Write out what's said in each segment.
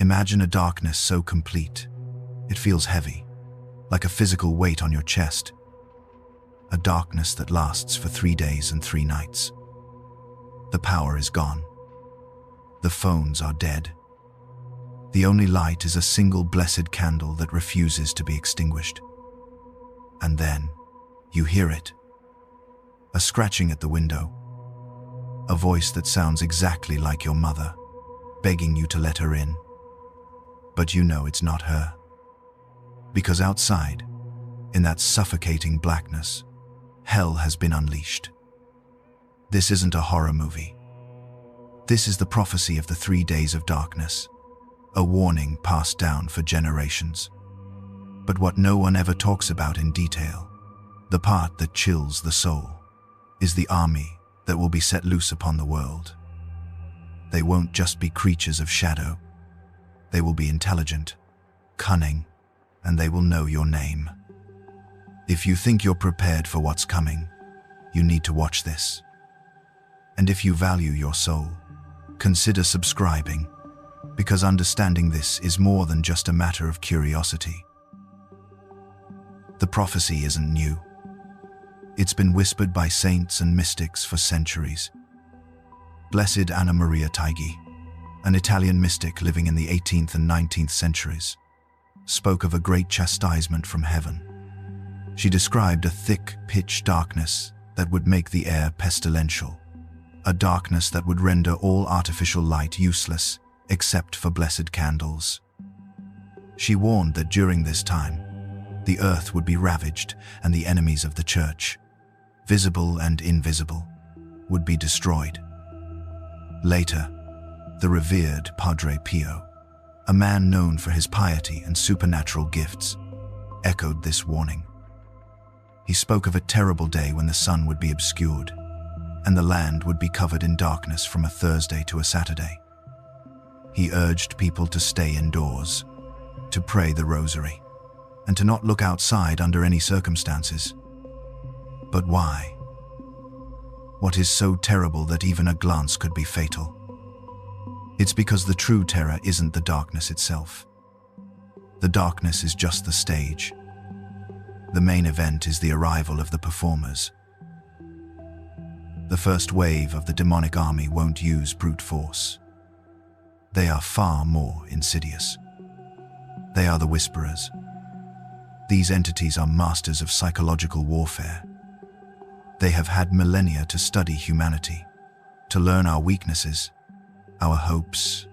Imagine a darkness so complete, it feels heavy, like a physical weight on your chest. A darkness that lasts for 3 days and 3 nights. The power is gone. The phones are dead. The only light is a single blessed candle that refuses to be extinguished. And then, you hear it. A scratching at the window. A voice that sounds exactly like your mother, begging you to let her in. But you know it's not her. Because outside, in that suffocating blackness, hell has been unleashed. This isn't a horror movie. This is the prophecy of the 3 days of darkness, a warning passed down for generations. But what no one ever talks about in detail, the part that chills the soul, is the army that will be set loose upon the world. They won't just be creatures of shadow. They will be intelligent, cunning, and they will know your name. If you think you're prepared for what's coming, you need to watch this. And if you value your soul, consider subscribing, because understanding this is more than just a matter of curiosity. The prophecy isn't new. It's been whispered by saints and mystics for centuries. Blessed Anna Maria Taigi, an Italian mystic living in the 18th and 19th centuries, spoke of a great chastisement from heaven. She described a thick, pitch darkness that would make the air pestilential, a darkness that would render all artificial light useless except for blessed candles. She warned that during this time, the earth would be ravaged and the enemies of the church, visible and invisible, would be destroyed. Later, the revered Padre Pio, a man known for his piety and supernatural gifts, echoed this warning. He spoke of a terrible day when the sun would be obscured, and the land would be covered in darkness from a Thursday to a Saturday. He urged people to stay indoors, to pray the rosary, and to not look outside under any circumstances. But why? What is so terrible that even a glance could be fatal? It's because the true terror isn't the darkness itself. The darkness is just the stage. The main event is the arrival of the performers. The first wave of the demonic army won't use brute force. They are far more insidious. They are the whisperers. These entities are masters of psychological warfare. They have had millennia to study humanity, to learn our weaknesses, our hopes,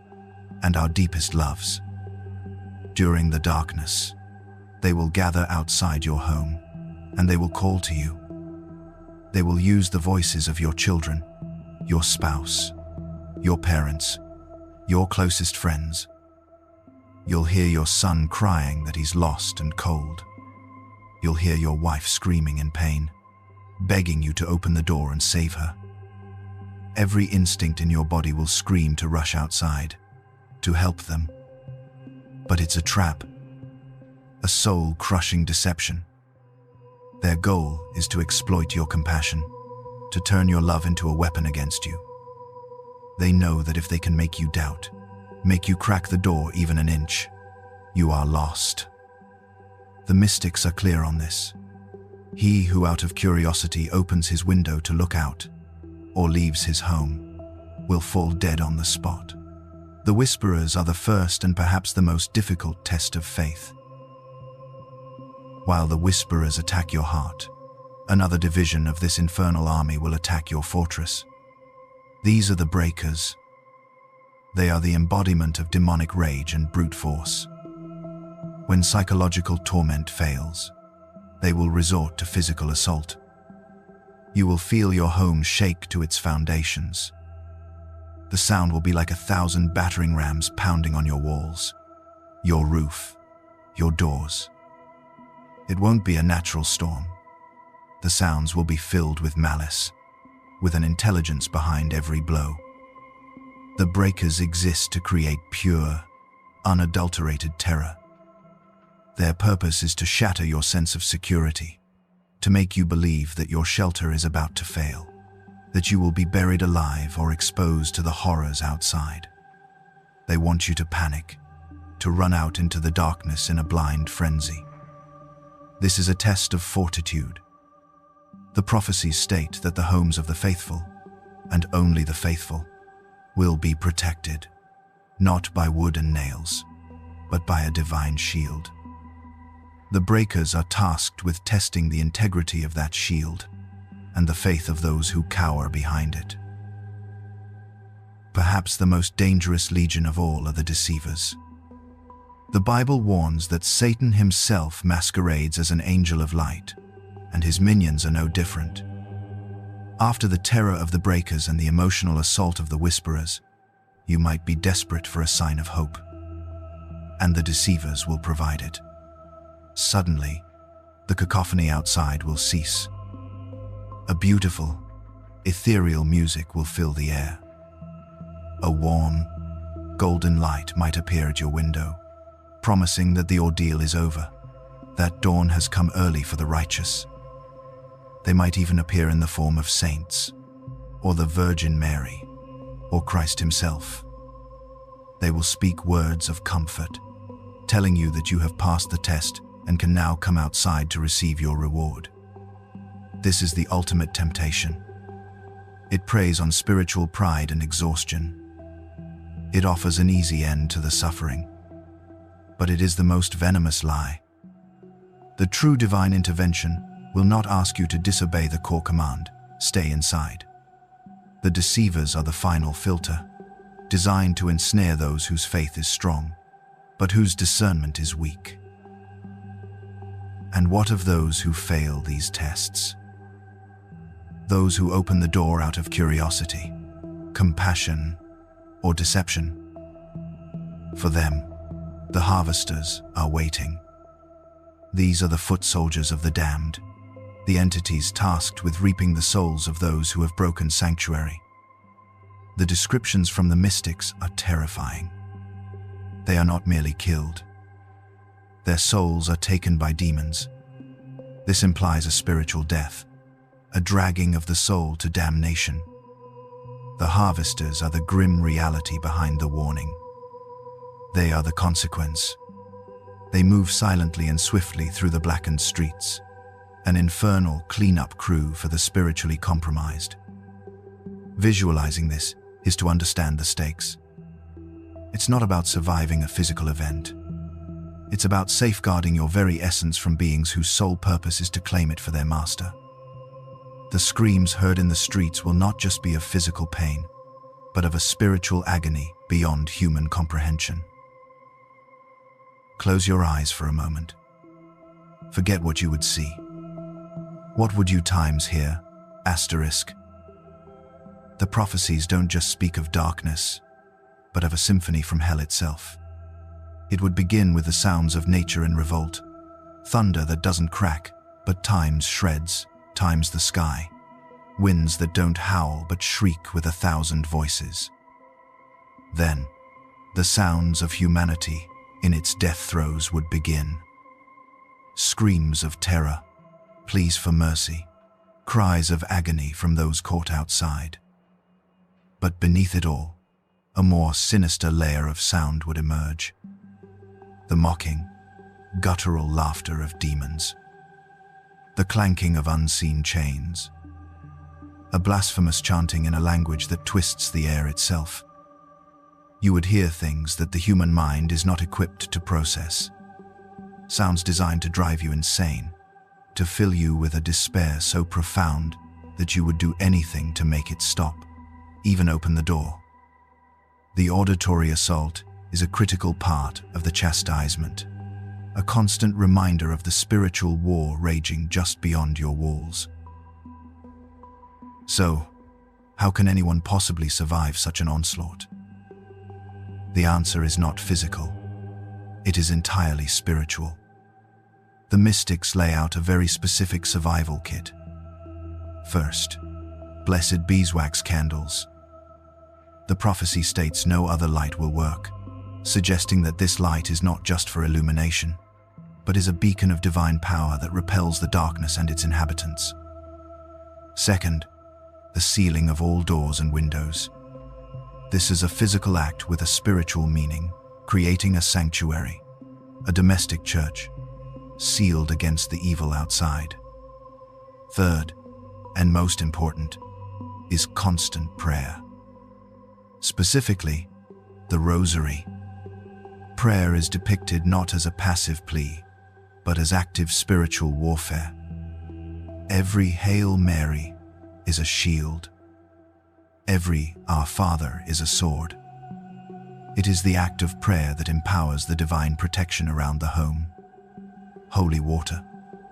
and our deepest loves. During the darkness, they will gather outside your home, and they will call to you. They will use the voices of your children, your spouse, your parents, your closest friends. You'll hear your son crying that he's lost and cold. You'll hear your wife screaming in pain, begging you to open the door and save her. Every instinct in your body will scream to rush outside, to help them. But it's a trap, a soul-crushing deception. Their goal is to exploit your compassion, to turn your love into a weapon against you. They know that if they can make you doubt, make you crack the door even an inch, you are lost. The mystics are clear on this. He who out of curiosity opens his window to look out, or leaves his home, will fall dead on the spot. The whisperers are the first and perhaps the most difficult test of faith. While the whisperers attack your heart, another division of this infernal army will attack your fortress. These are the breakers. They are the embodiment of demonic rage and brute force. When psychological torment fails, they will resort to physical assault. You will feel your home shake to its foundations. The sound will be like 1,000 battering rams pounding on your walls, your roof, your doors. It won't be a natural storm. The sounds will be filled with malice, with an intelligence behind every blow. The breakers exist to create pure, unadulterated terror. Their purpose is to shatter your sense of security, to make you believe that your shelter is about to fail, that you will be buried alive or exposed to the horrors outside. They want you to panic, to run out into the darkness in a blind frenzy. This is a test of fortitude. The prophecies state that the homes of the faithful, and only the faithful, will be protected, not by wood and nails, but by a divine shield. The breakers are tasked with testing the integrity of that shield and the faith of those who cower behind it. Perhaps the most dangerous legion of all are the deceivers. The Bible warns that Satan himself masquerades as an angel of light, and his minions are no different. After the terror of the breakers and the emotional assault of the whisperers, you might be desperate for a sign of hope, and the deceivers will provide it. Suddenly, the cacophony outside will cease. A beautiful, ethereal music will fill the air. A warm, golden light might appear at your window, promising that the ordeal is over, that dawn has come early for the righteous. They might even appear in the form of saints, or the Virgin Mary, or Christ himself. They will speak words of comfort, telling you that you have passed the test and can now come outside to receive your reward. This is the ultimate temptation. It preys on spiritual pride and exhaustion. It offers an easy end to the suffering, but it is the most venomous lie. The true divine intervention will not ask you to disobey the core command, stay inside. The deceivers are the final filter, designed to ensnare those whose faith is strong, but whose discernment is weak. And what of those who fail these tests? Those who open the door out of curiosity, compassion, or deception? For them, the harvesters are waiting. These are the foot soldiers of the damned, the entities tasked with reaping the souls of those who have broken sanctuary. The descriptions from the mystics are terrifying. They are not merely killed. Their souls are taken by demons. This implies a spiritual death, a dragging of the soul to damnation. The harvesters are the grim reality behind the warning. They are the consequence. They move silently and swiftly through the blackened streets, an infernal cleanup crew for the spiritually compromised. Visualizing this is to understand the stakes. It's not about surviving a physical event. It's about safeguarding your very essence from beings whose sole purpose is to claim it for their master. The screams heard in the streets will not just be of physical pain, but of a spiritual agony beyond human comprehension. Close your eyes for a moment. Forget what you would see. What would you times hear? Asterisk. The prophecies don't just speak of darkness, but of a symphony from hell itself. It would begin with the sounds of nature in revolt, thunder that doesn't crack, but times shreds, times the sky, winds that don't howl but shriek with 1,000 voices. Then, the sounds of humanity in its death throes would begin. Screams of terror, pleas for mercy, cries of agony from those caught outside. But beneath it all, a more sinister layer of sound would emerge. The mocking, guttural laughter of demons. The clanking of unseen chains. A blasphemous chanting in a language that twists the air itself. You would hear things that the human mind is not equipped to process. Sounds designed to drive you insane, to fill you with a despair so profound that you would do anything to make it stop, even open the door. The auditory assault is a critical part of the chastisement, a constant reminder of the spiritual war raging just beyond your walls. So, how can anyone possibly survive such an onslaught? The answer is not physical. It is entirely spiritual. The mystics lay out a very specific survival kit. First, blessed beeswax candles. The prophecy states no other light will work, suggesting that this light is not just for illumination, but is a beacon of divine power that repels the darkness and its inhabitants. Second, the sealing of all doors and windows. This is a physical act with a spiritual meaning, creating a sanctuary, a domestic church, sealed against the evil outside. Third, and most important, is constant prayer. Specifically, the Rosary. Prayer is depicted not as a passive plea, but as active spiritual warfare. Every Hail Mary is a shield. Every Our Father is a sword. It is the act of prayer that empowers the divine protection around the home. Holy water,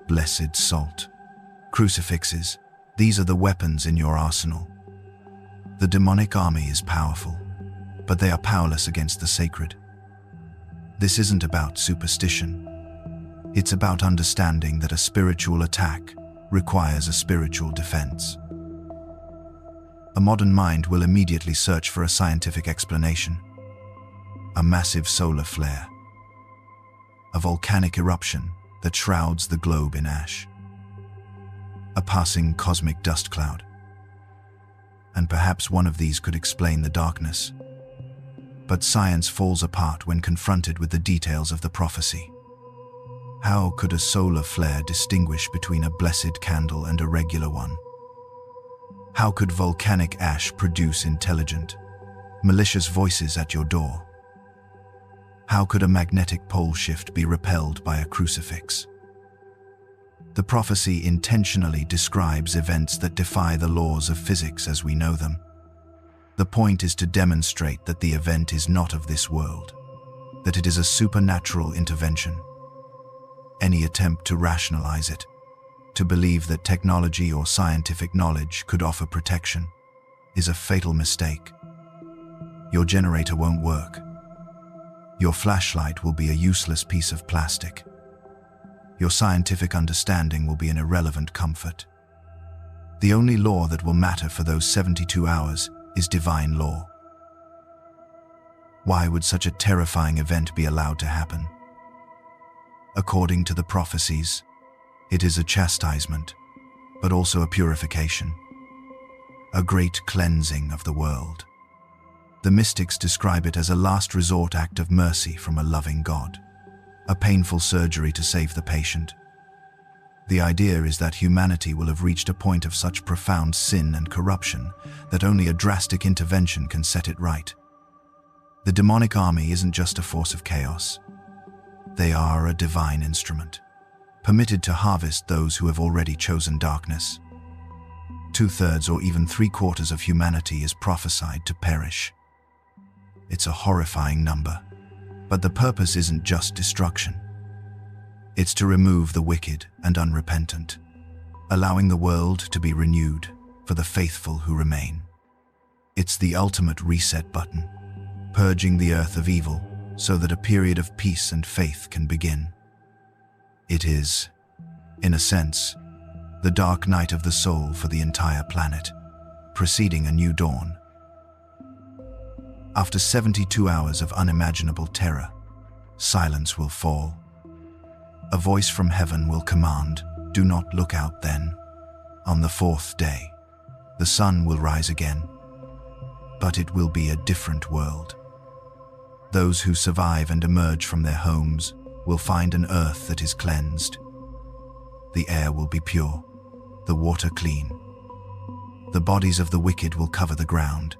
blessed salt, crucifixes, these are the weapons in your arsenal. The demonic army is powerful, but they are powerless against the sacred. This isn't about superstition. It's about understanding that a spiritual attack requires a spiritual defense. A modern mind will immediately search for a scientific explanation. A massive solar flare. A volcanic eruption that shrouds the globe in ash. A passing cosmic dust cloud. And perhaps one of these could explain the darkness. But science falls apart when confronted with the details of the prophecy. How could a solar flare distinguish between a blessed candle and a regular one? How could volcanic ash produce intelligent, malicious voices at your door? How could a magnetic pole shift be repelled by a crucifix? The prophecy intentionally describes events that defy the laws of physics as we know them. The point is to demonstrate that the event is not of this world, that it is a supernatural intervention. Any attempt to rationalize it, to believe that technology or scientific knowledge could offer protection, is a fatal mistake. Your generator won't work. Your flashlight will be a useless piece of plastic. Your scientific understanding will be an irrelevant comfort. The only law that will matter for those 72 hours is divine law. Why would such a terrifying event be allowed to happen? According to the prophecies, it is a chastisement, but also a purification, a great cleansing of the world. The mystics describe it as a last resort act of mercy from a loving God, a painful surgery to save the patient. The idea is that humanity will have reached a point of such profound sin and corruption that only a drastic intervention can set it right. The demonic army isn't just a force of chaos. They are a divine instrument, permitted to harvest those who have already chosen darkness. 2/3 or even 3/4 of humanity is prophesied to perish. It's a horrifying number, but the purpose isn't just destruction. It's to remove the wicked and unrepentant, allowing the world to be renewed for the faithful who remain. It's the ultimate reset button, purging the earth of evil so that a period of peace and faith can begin. It is, in a sense, the dark night of the soul for the entire planet, preceding a new dawn. After 72 hours of unimaginable terror, silence will fall. A voice from heaven will command, "Do not look out then." On the 4th day, the sun will rise again, but it will be a different world. Those who survive and emerge from their homes will find an earth that is cleansed. The air will be pure, the water clean. The bodies of the wicked will cover the ground,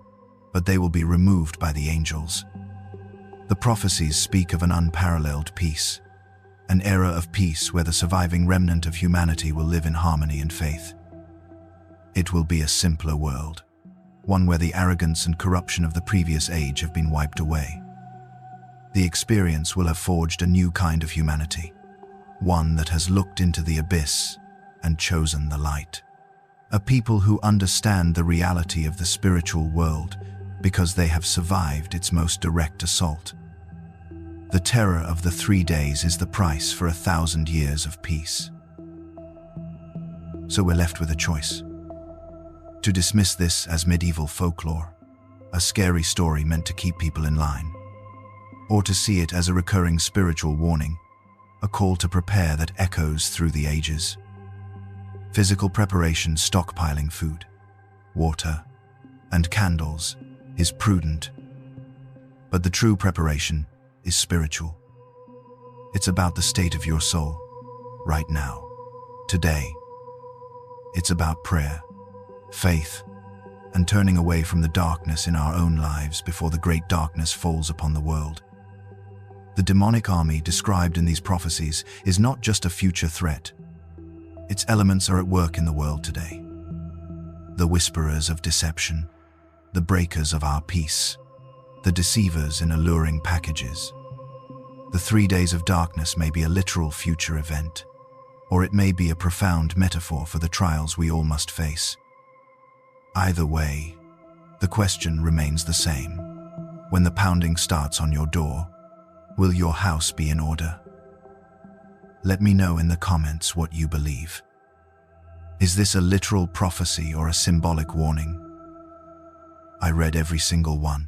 but they will be removed by the angels. The prophecies speak of an unparalleled peace, an era of peace where the surviving remnant of humanity will live in harmony and faith. It will be a simpler world, one where the arrogance and corruption of the previous age have been wiped away. The experience will have forged a new kind of humanity, one that has looked into the abyss and chosen the light. A people who understand the reality of the spiritual world because they have survived its most direct assault. The terror of the 3 days is the price for 1,000 years of peace. So we're left with a choice. To dismiss this as medieval folklore, a scary story meant to keep people in line, or to see it as a recurring spiritual warning, a call to prepare that echoes through the ages. Physical preparation, stockpiling food, water, and candles, is prudent. But the true preparation is spiritual. It's about the state of your soul, right now, today. It's about prayer, faith, and turning away from the darkness in our own lives before the great darkness falls upon the world. The demonic army described in these prophecies is not just a future threat. Its elements are at work in the world today. The whisperers of deception, the breakers of our peace, the deceivers in alluring packages. The 3 days of darkness may be a literal future event, or it may be a profound metaphor for the trials we all must face. Either way, the question remains the same. When the pounding starts on your door, will your house be in order? Let me know in the comments what you believe. Is this a literal prophecy or a symbolic warning? I read every single one.